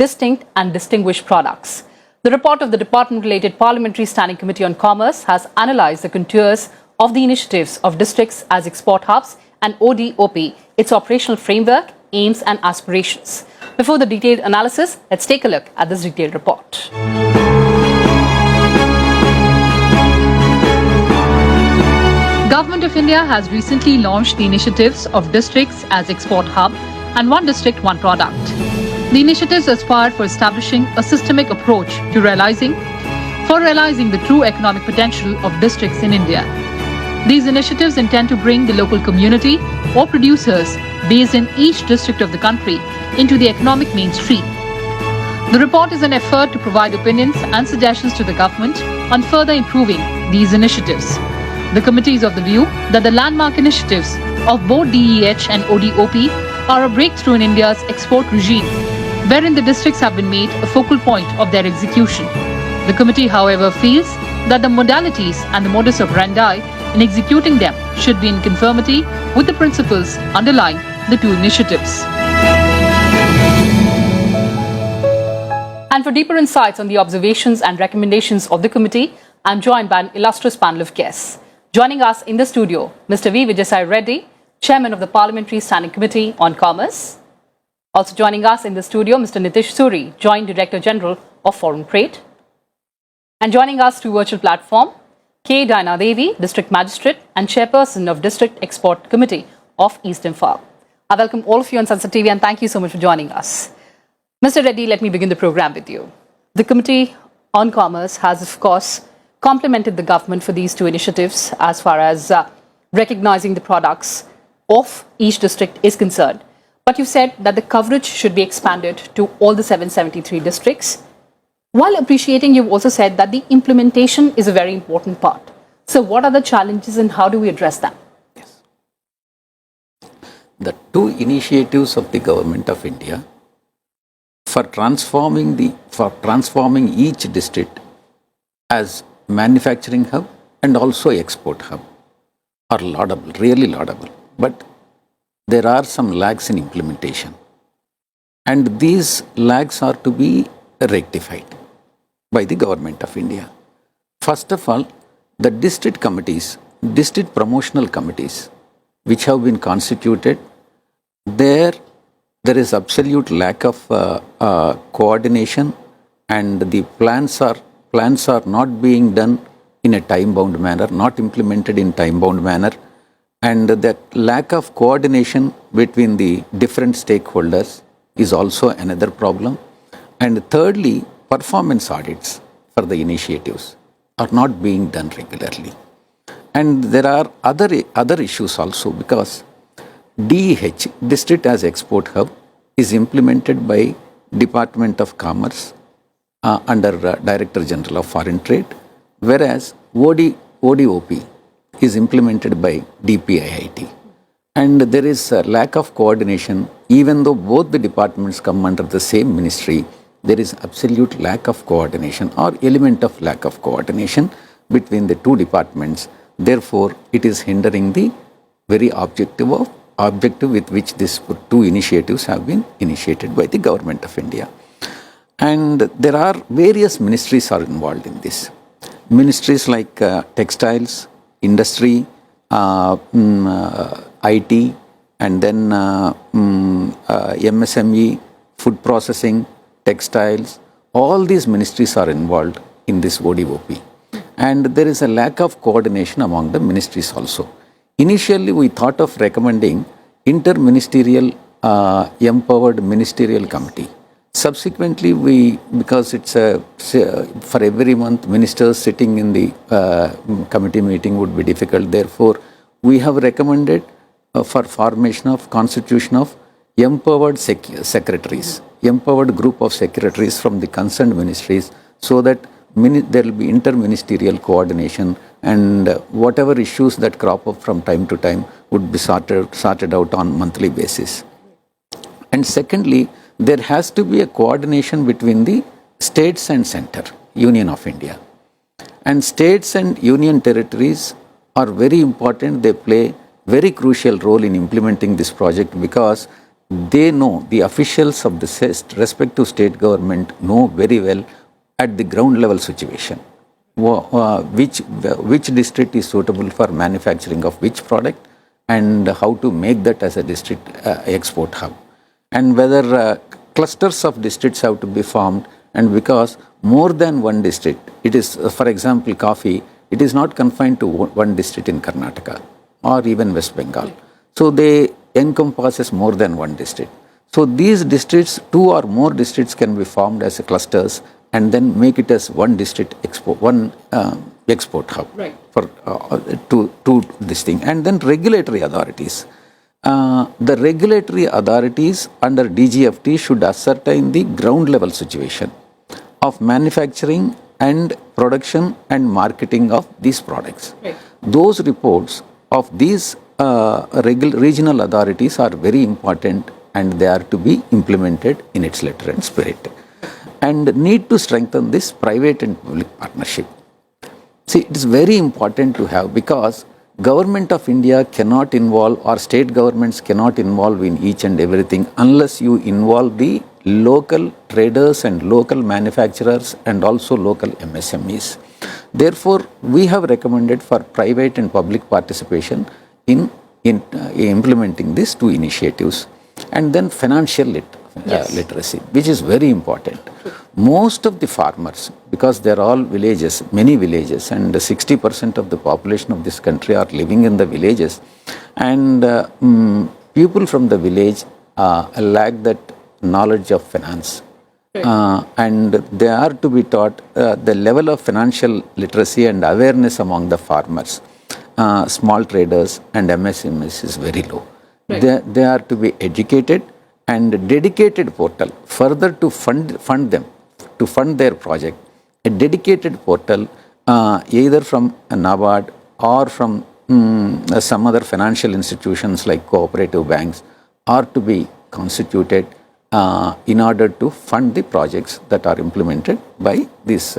distinct and distinguished products. The report of the department-related Parliamentary Standing Committee on Commerce has analysed the contours of the initiatives of districts as export hubs and ODOP, its operational framework, aims and aspirations. Before the detailed analysis, let's take a look at this detailed report. Government of India has recently launched the initiatives of districts as export hub and one district, one product. The initiatives aspire for establishing a systemic approach to realizing the true economic potential of districts in India. These initiatives intend to bring the local community or producers based in each district of the country into the economic mainstream. The report is an effort to provide opinions and suggestions to the government on further improving these initiatives. The committee is of the view that the landmark initiatives of both DEH and ODOP are a breakthrough in India's export regime, wherein the districts have been made a focal point of their execution. The committee, however, feels that the modalities and the modus operandi in executing them should be in conformity with the principles underlying the two initiatives. And for deeper insights on the observations and recommendations of the committee, I'm joined by an illustrious panel of guests. Joining us in the studio, Mr. Vijay Sai Reddy, Chairman of the Parliamentary Standing Committee on Commerce. Also joining us in the studio, Mr. Nitish Suri, Joint Director General of Foreign Trade. And joining us through virtual platform, K. Diana Devi, District Magistrate and Chairperson of District Export Committee of East Imphal. I welcome all of you on Sunset TV and thank you so much for joining us. Mr. Reddy, let me begin the program with you. The Committee on Commerce has, of course, complimented the government for these two initiatives as far as recognizing the products of each district is concerned. But you said that the coverage should be expanded to all the 773 districts. While appreciating, you've also said that the implementation is a very important part. So what are the challenges and how do we address them? Yes. The two initiatives of the Government of India for transforming each district as manufacturing hub and also export hub are laudable, really laudable. But there are some lags in implementation. And these lags are to be rectified by the Government of India. First of all, the district committees, district promotional committees, which have been constituted, there is absolute lack of coordination, and the plans are not being done in a time-bound manner, not implemented in time-bound manner, and that lack of coordination between the different stakeholders is also another problem. And thirdly, performance audits for the initiatives are not being done regularly. And there are other issues also, because DEH, District as Export Hub, is implemented by Department of Commerce under Director General of Foreign Trade, whereas ODOP is implemented by DPIIT. And there is a lack of coordination. Even though both the departments come under the same ministry, there is absolute lack of coordination or element of lack of coordination between the two departments. Therefore, it is hindering the very objective with which these two initiatives have been initiated by the Government of India. And there are various ministries are involved in this. Ministries like textiles, industry, IT, and then MSME, food processing, textiles, all these ministries are involved in this ODOP. And there is a lack of coordination among the ministries also. Initially, we thought of recommending interministerial empowered ministerial committee. Subsequently, because it's for every month ministers sitting in the committee meeting would be difficult. Therefore, we have recommended for formation of constitution of empowered secretaries, empowered group of secretaries from the concerned ministries, so that there will be interministerial coordination, and whatever issues that crop up from time to time would be sorted out on monthly basis. And secondly, there has to be a coordination between the states and center, Union of India. And states and union territories are very important. They play very crucial role in implementing this project, because they know, the officials of the respective state government know very well at the ground level situation which district is suitable for manufacturing of which product and how to make that as a district export hub, and whether clusters of districts have to be formed. And because more than one district, it is, for example, coffee, it is not confined to one district in Karnataka or even West Bengal. So they encompasses more than one district. So these districts, two or more districts can be formed as clusters and then make it as one district export hub for to this thing. And then regulatory authorities. The regulatory authorities under DGFT should ascertain the ground level situation of manufacturing and production and marketing of these products. Those reports of these regional authorities are very important, and they are to be implemented in its letter and spirit, and need to strengthen this private and public partnership. See, it is very important to have, because Government of India cannot involve, or state governments cannot involve in each and everything unless you involve the local traders and local manufacturers and also local MSMEs. Therefore, we have recommended for private and public participation in implementing these two initiatives. And then financial literacy, which is very important. Most of the farmers, because they are all villages, many villages, and 60% of the population of this country are living in the villages, and people from the village lack that knowledge of finance. And they are to be taught the level of financial literacy and awareness among the farmers, small traders and MSMEs is very low. They are to be educated, and dedicated portal further to fund them, to fund their project. A dedicated portal either from a NABARD or from some other financial institutions like cooperative banks are to be constituted in order to fund the projects that are implemented by these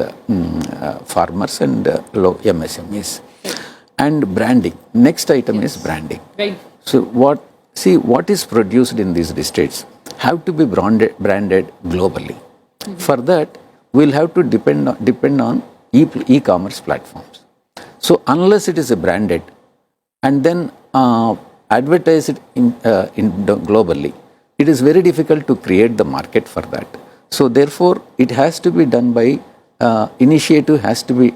farmers and MSMEs. And branding. Next item is branding. So what is produced in these districts have to be branded globally. For that, we'll have to depend on e-commerce platforms. So unless it is branded and then advertised globally, it is very difficult to create the market for that. So therefore, it has to be done by initiative has to be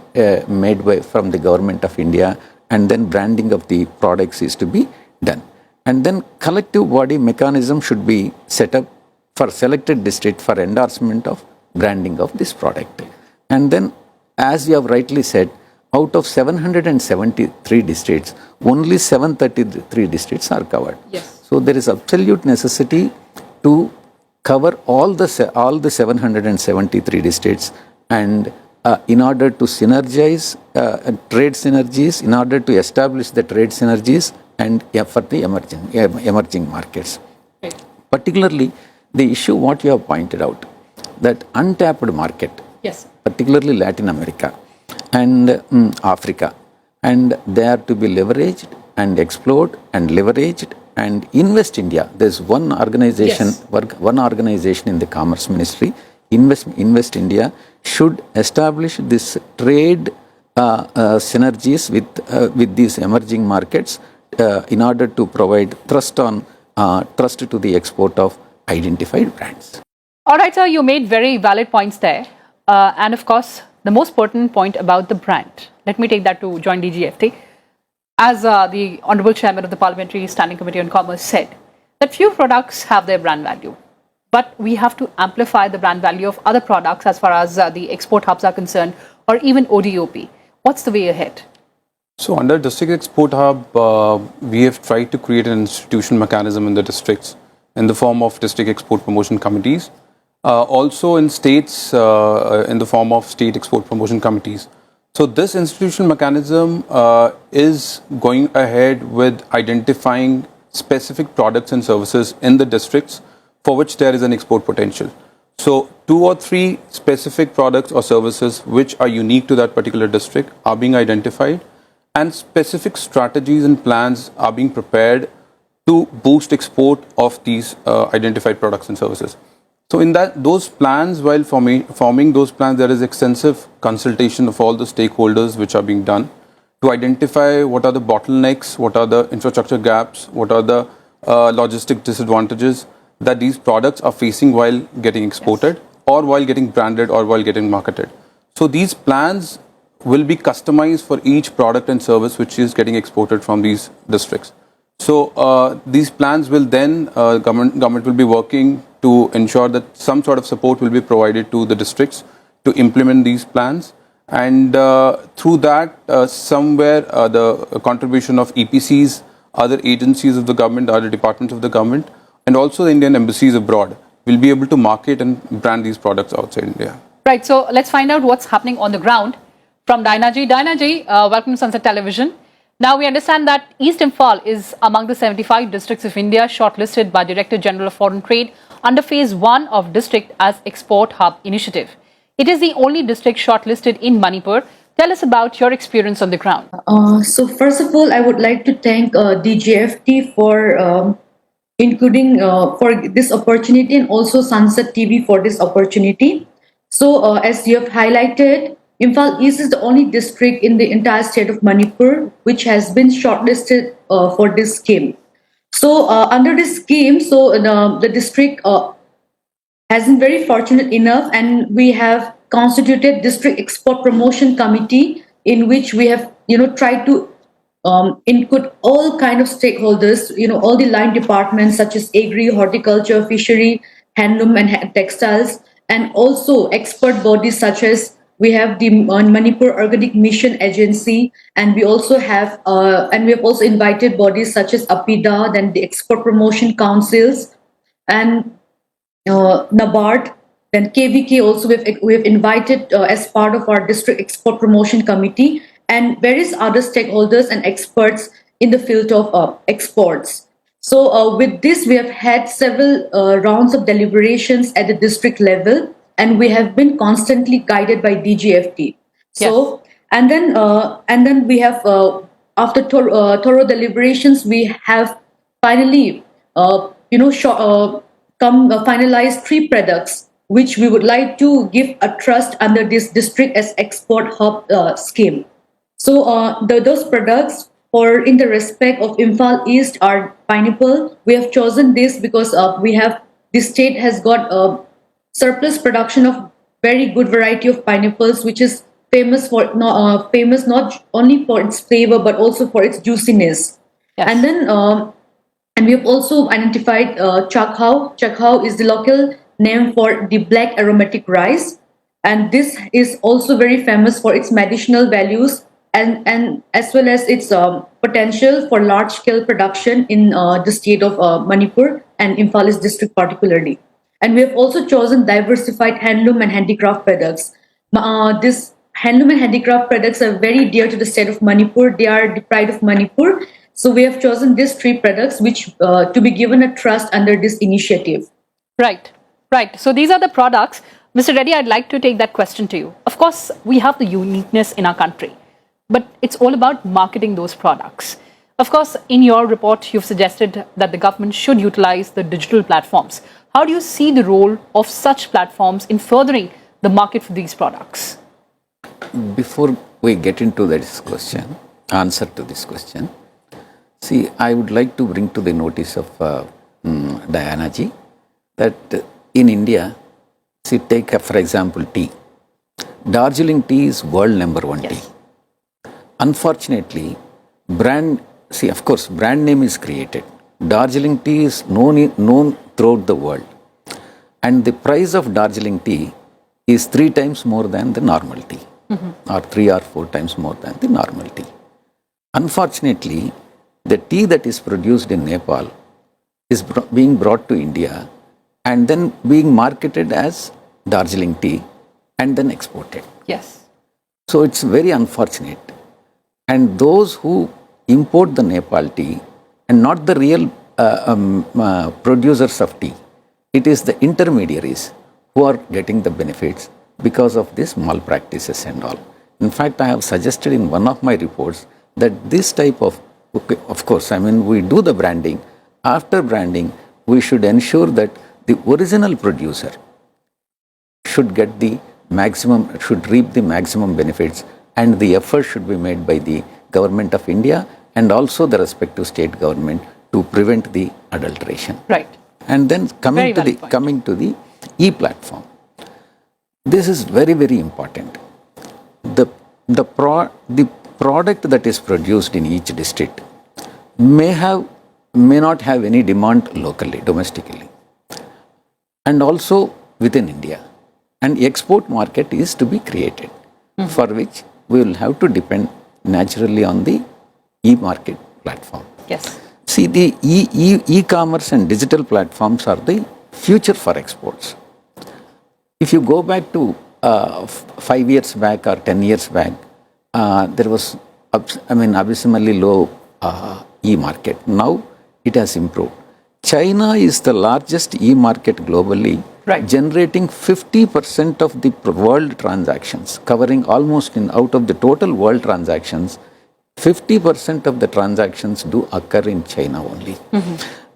made from the Government of India, and then branding of the products is to be done. And then collective body mechanism should be set up for selected district for endorsement of branding of this product. And then, as you have rightly said, out of 773 districts, only 733 districts are covered. So there is absolute necessity to cover all the 773 districts, and in order to synergize trade synergies, in order to establish the trade synergies and for the emerging markets. Particularly, the issue what you have pointed out, that untapped market, particularly Latin America and Africa, and they are to be leveraged and explored and leveraged. And Invest India, there's one organization in the Commerce Ministry, Invest India, should establish this trade synergies with these emerging markets in order to provide trust to the export of identified brands. All right, sir, you made very valid points there. And of course, the most pertinent point about the brand. Let me take that to Joint DGFT. As the Honorable Chairman of the Parliamentary Standing Committee on Commerce said, that few products have their brand value, but we have to amplify the brand value of other products as far as the export hubs are concerned, or even ODOP. What's the way ahead? So under District Export Hub, we have tried to create an institutional mechanism in the districts in the form of District Export Promotion Committees. Also in states in the form of State Export Promotion Committees. So this institutional mechanism is going ahead with identifying specific products and services in the districts for which there is an export potential. So 2 or 3 specific products or services which are unique to that particular district are being identified, and specific strategies and plans are being prepared to boost export of these identified products and services. So in those plans, while forming those plans, there is extensive consultation of all the stakeholders which are being done to identify what are the bottlenecks, what are the infrastructure gaps, what are the logistic disadvantages that these products are facing while getting exported, or while getting branded, or while getting marketed. So these plans will be customized for each product and service which is getting exported from these districts. So these plans will then, government will be working to ensure that some sort of support will be provided to the districts to implement these plans. And through that, somewhere the contribution of EPCs, other agencies of the government, other departments of the government, and also the Indian embassies abroad will be able to market and brand these products outside India. Right, so let's find out what's happening on the ground from Dinaji. Dinaji, welcome to Sunset Television. Now, we understand that East Imphal is among the 75 districts of India shortlisted by Director General of Foreign Trade under Phase 1 of District as Export Hub Initiative. It is the only district shortlisted in Manipur. Tell us about your experience on the ground. So first of all, I would like to thank DGFT for including for this opportunity, and also Sunset TV for this opportunity. So as you have highlighted, Imphal East is the only district in the entire state of Manipur which has been shortlisted for this scheme. So under this scheme, so the district has been very fortunate enough, and we have constituted District Export Promotion Committee, in which we have tried to include all kind of stakeholders, all the line departments such as agri, horticulture, fishery, handloom and textiles, and also expert bodies such as we have the Manipur Organic Mission Agency, and we also have and we have also invited bodies such as APIDA, then the Export Promotion Councils, and NABARD, then KVK also we have invited as part of our District Export Promotion Committee, and various other stakeholders and experts in the field of exports. So with this, we have had several rounds of deliberations at the district level, and we have been constantly guided by DGFT. So, yes. and then we have, after thorough deliberations, we have finally, finalized 3 products which we would like to give a trust under this district as export hub scheme. So those products in the respect of Imphal East are pineapple. We have chosen this because the state has got surplus production of very good variety of pineapples, which is famous not only for its flavor but also for its juiciness. Yes. And then and we have also identified chakhao. Chakhao is the local name for the black aromatic rice, and this is also very famous for its medicinal values and as well as its potential for large scale production in the state of Manipur and Imphal East district particularly. And we have also chosen diversified handloom and handicraft products. This handloom and handicraft products are very dear to the state of Manipur. They are the pride of Manipur. So we have chosen these 3 products which to be given a trust under this initiative. Right. So these are the products. Mr. Reddy, I'd like to take that question to you. Of course, we have the uniqueness in our country, but it's all about marketing those products. Of course, in your report, you've suggested that the government should utilize the digital platforms. How do you see the role of such platforms in furthering the market for these products? Before we get into this question, answer to this question, see, I would like to bring to the notice of Diana ji that in India, see, take for example tea. Darjeeling tea is world #1 tea. Unfortunately, of course, brand name is created. Darjeeling tea is known throughout the world. And the price of Darjeeling tea is 3 times more than the normal tea, or 3 or 4 times more than the normal tea. Unfortunately, the tea that is produced in Nepal is being brought to India and then being marketed as Darjeeling tea and then exported. Yes. So it's very unfortunate. And those who import the Nepal tea and not the real producers of tea, it is the intermediaries who are getting the benefits because of this malpractices and all. In fact, I have suggested in one of my reports that this type of course, I mean, we do the branding after branding, we should ensure that the original producer should get the maximum, should reap the maximum benefits, and the effort should be made by the government of India and also the respective state government to prevent the adulteration. Right. And then Very valid point. coming to the e-platform, this is very, very important. The product that is produced in each district may not have any demand locally, domestically, and also within India. And export market is to be created, for which we will have to depend naturally on the e-market platform. Yes. See, the e-commerce and digital platforms are the future for exports. If you go back to 5 years back or 10 years back, there was, abysmally low e-market. Now it has improved. China is the largest e-market globally, right, generating 50% of the world transactions, covering almost out of the total world transactions, 50% of the transactions do occur in China only.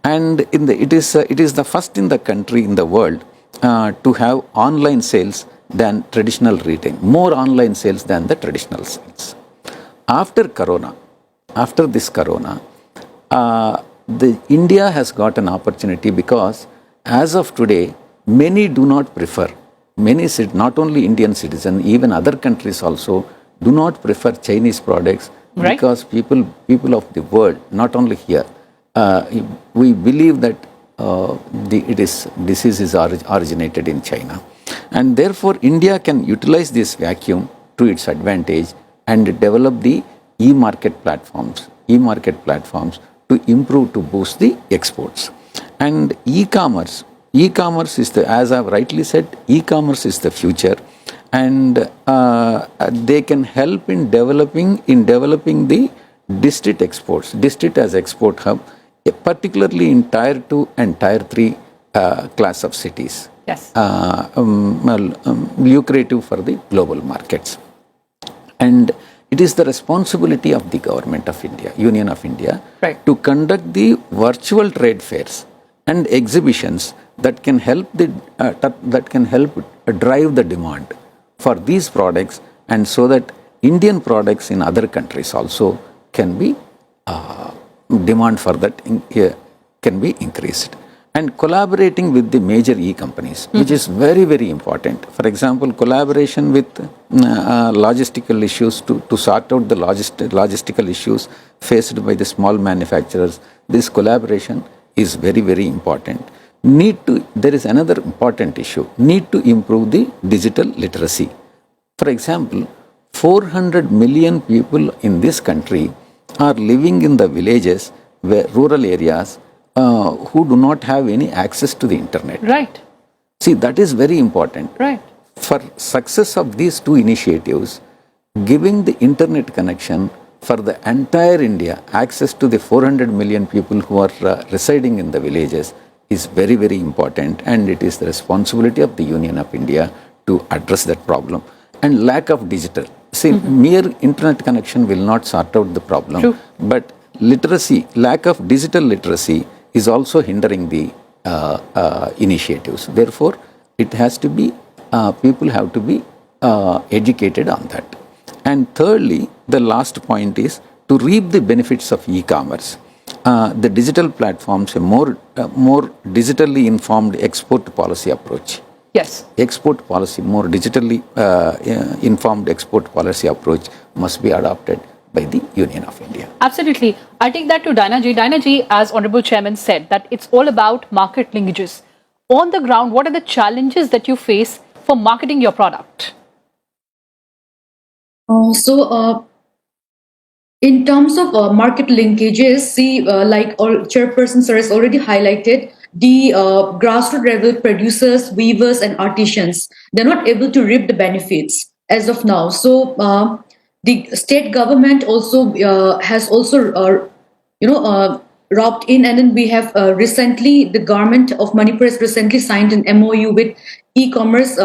And it is the first in the country in the world to have online sales than traditional retail, more online sales than the traditional sales. After this corona, India has got an opportunity, because as of today, many do not prefer, not only Indian citizens, even other countries also do not prefer Chinese products, right, because people of the world, not only here, we believe that disease is originated in China. And therefore, India can utilize this vacuum to its advantage and develop the e-market platforms to improve, to boost the exports. And e-commerce is as I've rightly said, e-commerce is the future, and they can help in developing the district exports, district as export hub, particularly in Tier 2 and Tier 3 class of cities. Yes. Lucrative for the global markets. And it is the responsibility of the government of India, Union of India, right, to conduct the virtual trade fairs and exhibitions that can help drive the demand for these products, and so that Indian products in other countries also can be demand for that can be increased. And collaborating with the major e-companies, which is very, very important. For example, collaboration with logistical issues to sort out the logistical issues faced by the small manufacturers. This collaboration is very, very important. There is another important issue, need to improve the digital literacy. For example, 400 million people in this country are living in the villages, rural areas, who do not have any access to the internet. Right. See, that is very important. Right. For success of these two initiatives, giving the internet connection for the entire India, access to the 400 million people who are residing in the villages, is very, very important, and it is the responsibility of the Union of India to address that problem. And lack of digital. See, mere internet connection will not sort out the problem. True. But literacy, lack of digital literacy is also hindering the initiatives. Therefore, it has to be, people have to be educated on that. And thirdly, the last point is to reap the benefits of e-commerce. The digital platforms, a more digitally informed export policy approach. Yes. Export policy, more digitally informed export policy approach must be adopted by the Union of India. Absolutely. I take that to Dinah Ji. Dinah Ji, as Honorable Chairman said, that it's all about market linkages. On the ground, what are the challenges that you face for marketing your product? In terms of market linkages, see, like Chairperson Sir has already highlighted, the grassroots level producers, weavers, and artisans, they're not able to reap the benefits as of now. So the state government also has also, robbed in, and then we have recently, the government of Manipur has recently signed an MOU with e-commerce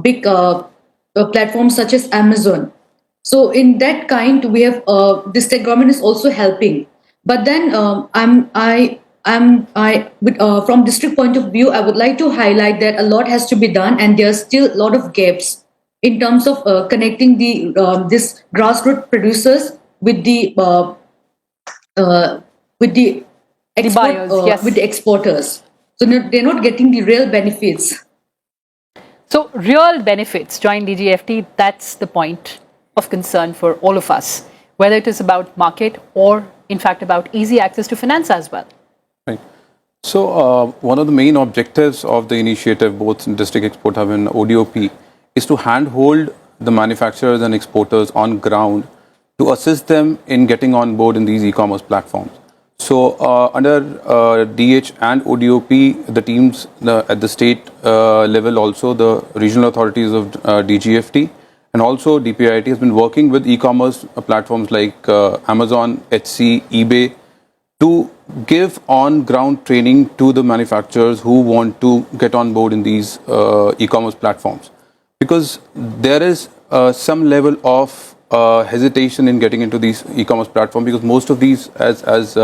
big platforms such as Amazon. So in that kind, we have the state government is also helping. But then from district point of view, I would like to highlight that a lot has to be done, and there's still a lot of gaps in terms of connecting the this grassroots producers with the uh, with the buyers, yes. with the exporters. So they're not getting the real benefits. So real benefits, join DGFT, that's the point of concern for all of us, whether it is about market or in fact about easy access to finance as well. Right. So one of the main objectives of the initiative, both in District Export Hub and ODOP, is to handhold the manufacturers and exporters on ground to assist them in getting on board in these e-commerce platforms. So under DH and ODOP, the teams at the state level, also the regional authorities of DGFT and also DPIIT has been working with e-commerce platforms like Amazon, Etsy, eBay to give on-ground training to the manufacturers who want to get on board in these e-commerce platforms. Because there is some level of hesitation in getting into these e-commerce platforms, because most of these, as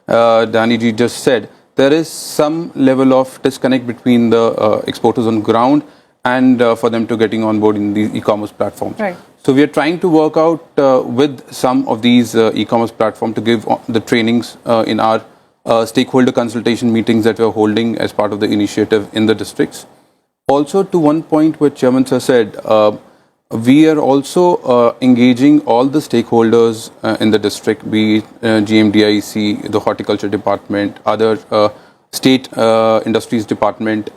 Danny ji just said, there is some level of disconnect between the exporters on ground and for them to getting on board in these e-commerce platforms. Right. So we are trying to work out with some of these e-commerce platforms to give the trainings in our stakeholder consultation meetings that we are holding as part of the initiative in the districts. Also, to one point which Chairman Sir said, we are also engaging all the stakeholders in the district, be it GMDIC, the Horticulture Department, other state industries department,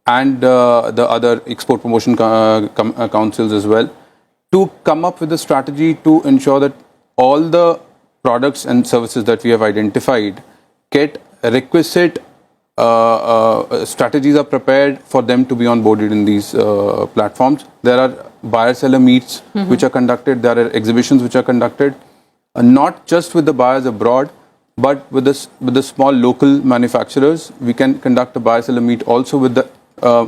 and the other export promotion councils as well, to come up with a strategy to ensure that all the products and services that we have identified get requisite strategies are prepared for them to be onboarded in these platforms. There are buyer-seller meets which are conducted. There are exhibitions which are conducted, not just with the buyers abroad, but with the small local manufacturers. We can conduct a buyer-seller meet also with the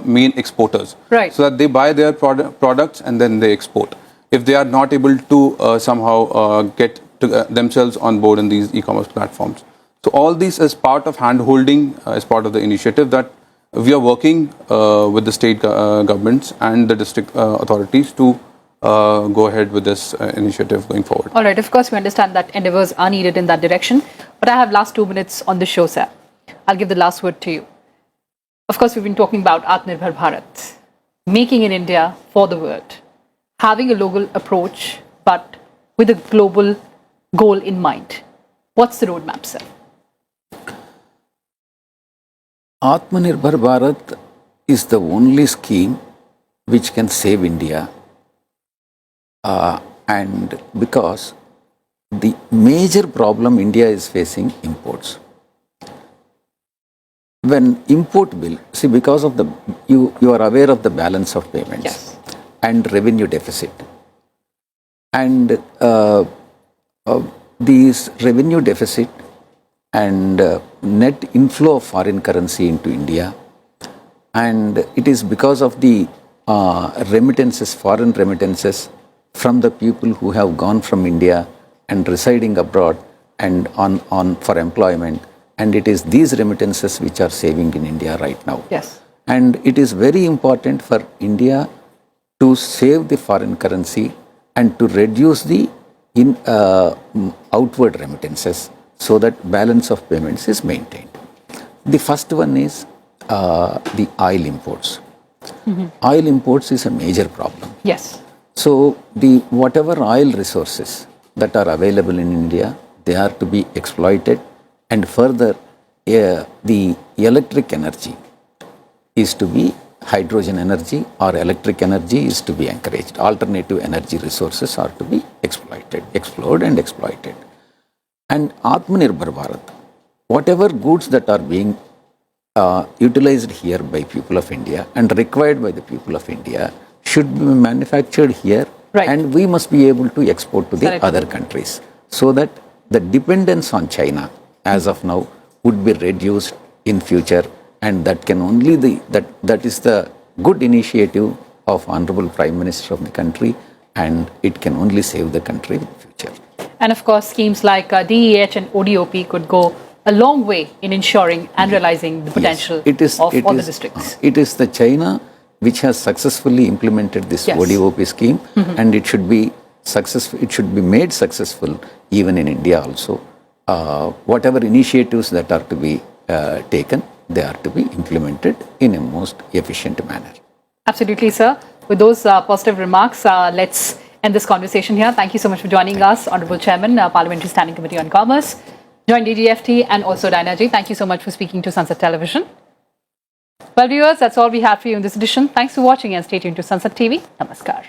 main exporters, right, so that they buy their products and then they export. If they are not able to somehow get themselves on board in these e-commerce platforms. So all these as part of hand-holding, as part of the initiative that we are working with the state governments and the district authorities to go ahead with this initiative going forward. All right, of course, we understand that endeavors are needed in that direction. But I have last 2 minutes on the show, sir. I'll give the last word to you. Of course, we've been talking about Atmanirbhar Bharat, making in India for the world, having a local approach, but with a global goal in mind. What's the roadmap, sir? Atmanirbhar Bharat is the only scheme which can save India, and because the major problem India is facing imports. When import bill, see, because of the, you are aware of the balance of payments, yes, and revenue deficit. And these revenue deficit and net inflow of foreign currency into India, and it is because of the remittances, foreign remittances from the people who have gone from India and residing abroad and on for employment, and it is these remittances which are saving in India right now. Yes. And it is very important for India to save the foreign currency and to reduce the outward remittances so that balance of payments is maintained. The first one is the oil imports. Oil imports is a major problem. Yes. So whatever oil resources that are available in India, they are to be exploited, and further the electric energy is to be hydrogen energy or electric energy is to be encouraged. Alternative energy resources are to be explored and exploited. And Atmanirbhar Bharat, whatever goods that are being utilized here by people of India and required by the people of India should be manufactured here, right, and we must be able to export to the other countries, so that the dependence on China as of now would be reduced in future, and that can only that is the good initiative of Honorable Prime Minister of the country, and it can only save the country in the future. And of course, schemes like DEH and ODOP could go a long way in ensuring and realizing the potential of all the districts. It is the China which has successfully implemented this Yes. ODOP scheme, and it should be successful. It should be made successful even in India also. Whatever initiatives that are to be taken, they are to be implemented in a most efficient manner. Absolutely, sir. With those positive remarks, let's end this conversation here. Thank you so much for joining us, Honorable Chairman, Parliamentary Standing Committee on Commerce, joined DGFT and also Dynaji. Thank you so much for speaking to Sunset Television. Well, viewers, that's all we have for you in this edition. Thanks for watching and stay tuned to Sunset TV. Namaskar.